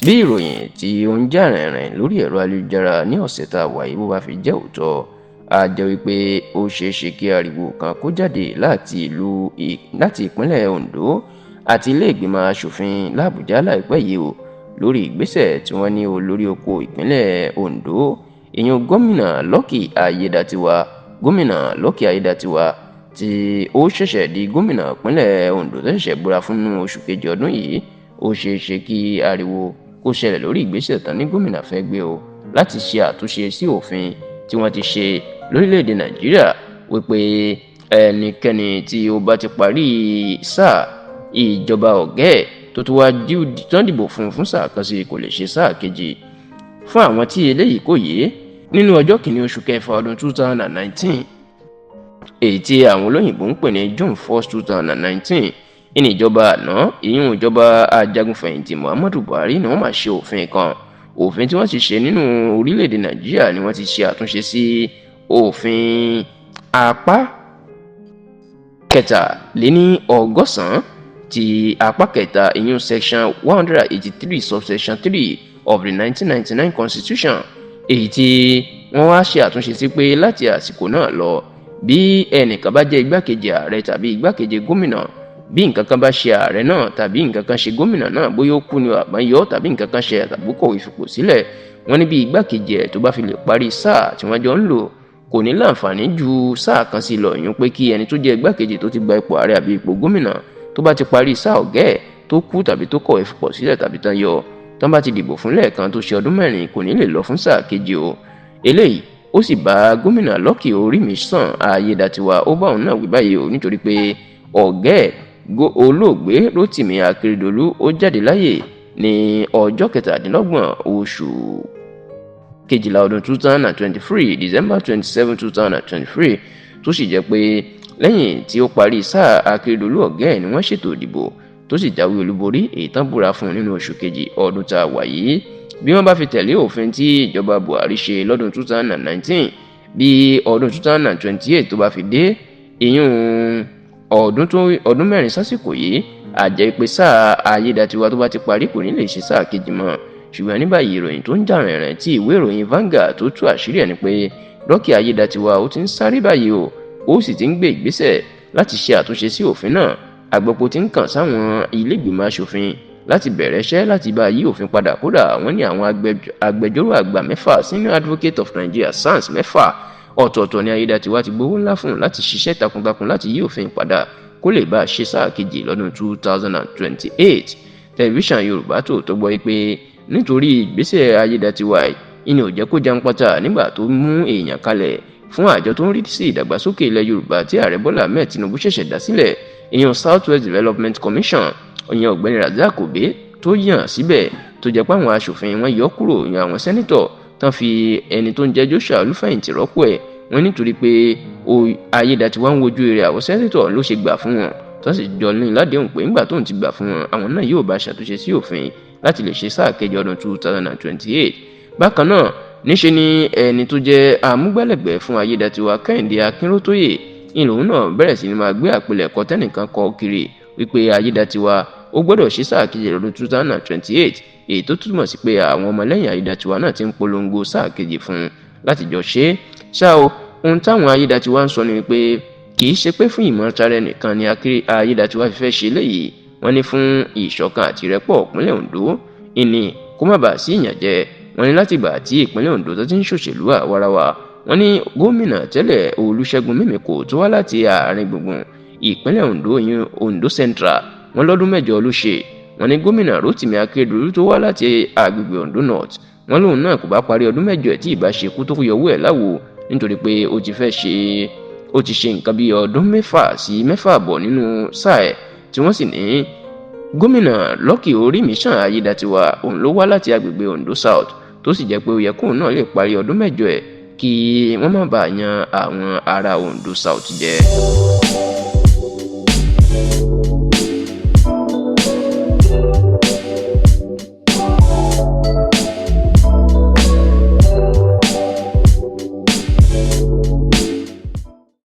bí ìròyìn tí ó ń jà rìnrìn lórí ẹ̀rọ ayélujára ní ọ̀sẹ̀ tá a wà yìí bó bá fi jẹ́ òótọ́, a jẹ́ wípé ó ṣeé ṣe kí ariwo kan kó jáde láti ìpínlẹ̀ Ondo àti ilé ìgbìmọ̀ asòfin l'Àbújá láìpẹ́ yìí o lórí ìgbésẹ̀ tí wọ́n ní olórí oko ìpínlẹ̀ Ondo ìyẹn gómìnà Lucky Aiyedatiwa tí ó ṣẹ̀ṣẹ̀ di gómìnà ìpínlẹ̀ Ondo tó ṣẹ̀ṣẹ̀ búra fún oṣù kejì ọdún yìí. Ó ṣeé ṣe kí ariwo kó ṣẹlẹ̀ lórí ìgbésẹ̀ tán ní gómìnà fẹ́ gbé o láti ṣe àtúnṣe sí òfin tí wọ́n ti ṣe lórílẹ̀‐èdè Nàìjíríà wípé ẹnikẹ́ni tí ó bá ti parí sáà ìjọba ọ̀gẹ́ tó tún wá tán dìbò fún sáà kan sí kò lè ṣe sáà kejì. Fún àwọn tí eléyìí kò yé, nínú ọjọ́ kìíní oṣù kẹfà ọdún 2019 èyí tí àwọn olóyìnbó ń pè ní June 1st 2019 ní ìjọba àná ìyún ìjọba ajagunfẹ̀yìntì Muhammadu Buhari ni wọ́n máa ṣe òfin tí wọ́n ti ṣe nínú orílẹ̀-èdè Nàìjíríà ni wọ́n ti ṣe àtúnṣe sí òfin apá kẹtàléníọgọ́sàn-án ti apá kẹta ìyún section 183 subsection 3 of the 1999 constitution èyí tí wọ́n wá ṣe àtúnṣe sí pé láti àsìkò náà lọ bí ẹnìkan bá jẹ́ igbákejì ààrẹ tàbí igbákejì gómìnà, bí nǹkan kan bá ṣe ààrẹ náà tàbí nǹkan kan ṣe gómìnà náà, bóyá ó kú ni àbá yọ tàbí nǹkan kan ṣe àtàbí kọ̀wé fipò sílẹ̀, wọ́n ní bí igbákejì ẹ̀ tó bá fi lè parí sáà tí wọ́n jọ ń lò kò ní láǹfààní ju sáà kan sí lọ. ìyún pé kí ẹni tó jẹ́ igbákejì tó ti gba ipò ààrẹ àbí ipò gómìnà tó bá ti parí sáà ọ̀gá ẹ̀ tó kú tàbí tó kọ̀wé fipò sílẹ̀ tàbí tán yọ tán bá ti dìbò fún lẹ́ẹ̀kan tó ṣe ọdún mẹ́rin kò ní lè lọ fún sáà kejì o. Eléyìí ó sì bá gómìnà Lucky Orímiṣàn Aiyedatiwa ó bá òun náà wí báyìí o, nítorí pé ọ̀gá ẹ̀ olóògbé Rotimi Akeredolu ó jáde láyè ní ọjọ́ kẹtàdínlọ́gbọ̀n oṣù kejìlá ọdún 2023 December 27 2023 tó sì jẹ́ pé lẹ́yìn tí ó parí sáà Akeredolu ọ̀gá ẹ̀ ni wọ́n ṣètò ìdìbò tó sì jáwé olúborí èyí tán búra fún nínú oṣù kejì ọdún tá a wà yìí. Bí wọ́n bá fi tẹ̀lé òfin tí ìjọba Buhari ṣe lọ́dún 2019, bí ọdún 2028 tó bá fi dé ìyún ọdún mẹ́rin sásìkò yìí, àjẹ́ pé sáà Aiyedatiwa tó bá ti parí kò ní lè ṣe sáà kejì mọ́. Ṣùgbọ́n ní báyìí ìròyìn tó ń jà rìnrìn tí ìwé ìròyìn Vanguard tó tú àṣírí ẹ̀ ni pé Lucky Aiyedatiwa ó ti ń sáré báyìí o, ó sì ti ń gbé ìgbésẹ̀ láti ṣe àtúnṣe sí òfin náà. Àgbẹ̀pọ̀ ti ń kàn sáwọn ilé ìgbìmọ̀ asòfin láti bẹ̀rẹ̀ iṣẹ́ láti bá yí òfin padà. Kódà wọ́n ní àwọn agbẹjọ́rò àgbà mẹ́fà Senior Advocate of Nigeria SANS mẹ́fà ọ̀tọ̀ọ̀tọ̀ ni Aiyedatiwa ti gbowó ńlá fún láti ṣiṣẹ́ takuntakun láti yí òfin padà kó lè bá a ṣe sáà kejì lọ́dún 2028. Tẹlifíṣàn Yorùbá Tòótọ́ gbọ́ pé nítorí ìgbésẹ̀ Aiyedatiwa ìní ò jẹ́ kó jàǹpátá nígbà tó mú èèyàn kalẹ̀ fún àjọ tó ń rí sí ìdàgbàsókè ilẹ̀ Yorùbá tí ààrẹ Bọ́lá Ahmed Tinubu ṣẹ̀ṣẹ̀ dá sílẹ̀ ìyẹn South West Development Commission, ìyẹn ọ̀gbẹ́ni Razak Obe tó yàn síbẹ̀ tó jẹ́ pé àwọn aṣòfin wọn yọ kúrò ìyẹn àwọn sẹ́nítọ̀ tán fi ẹni tó ń jẹ́ Joshua Olúfẹ̀yìntì rọ́pò ẹ̀. wọ́n nítorí pé Aiyedatiwa ń wojú rẹ̀ àwọn sẹ́nítọ̀ ló ṣe gbà fún wọn tó sì jọ ní ládéhùn pé nígbà tóun ti gbà fún wọn àwọn náà yóò bá ṣàtúnṣe sí òfin láti lè ṣe sáà kejì ọdún 2028. Bákan náà níṣe ni ẹni tó jẹ́ amúgbálẹ́gbẹ̀ẹ́ fún Aiyedatiwa Kẹ́hìndé Akínrótóyè ìlòun náà bẹ̀rẹ̀ sí ni máa gbé àpilẹ̀kọ tẹ́nìkan kọ kiri wípé Aiyedatiwa ó gbọ́dọ̀ ṣe sáà kejì lọ́dún 2028, èyí tó túmọ̀ sí pé àwọn ọmọlẹ́yìn Aiyedatiwa náà ti ń polongo sáà kejì fún un láti jọ ṣe é. Ṣá o, ohun táwọn Aiyedatiwa ń sọ ni pé kì í ṣe pé fún ìmọ̀tara ẹnìkan ni Aiyedatiwa fi fẹ́ ṣe léyìí, wọ́n ní fún ìṣọ̀kan àti ìrẹ́pọ̀ ìpínlẹ̀ Ondo ìní kó má bàa sí ìyànjẹ. wọ́n ní látìgbà tí ìpínlẹ̀ Ondo tó ti ń ṣòṣèlú àwarawa, wọ́n ní gómìnà tẹ́lẹ̀ Olúṣẹ́gun Mímíkò tó wá láti àárín gbùngbùn ìpínlẹ̀ Ondo ìyẹn Ondo Central, wọ́n lọ́dún mẹ́jọ ló ṣe. wọ́n ní gómìnà Rotimi Akeredolu tó wá láti agbègbè Ondo North, wọ́n lóun náà kò bá parí ọdún mẹ́jọ ẹ̀ tí ìbá ṣe kú tó yọwọ́ ẹ̀ láwo nítorí pé ó ti ṣe nǹkan bí ọdún 6 sí 6.5 nínú sáà ẹ̀, tí wọ́n sì ní gómìnà Lucky Orímiṣàn Aiyedatiwa òun ló wá láti agbègbè Ondo South tó sì jẹ́ pé ó yẹ kóun náà lè parí ọdún mẹ́jọ ẹ̀ kí wọ́n má bàa yan àwọn ará Ondo South jẹ.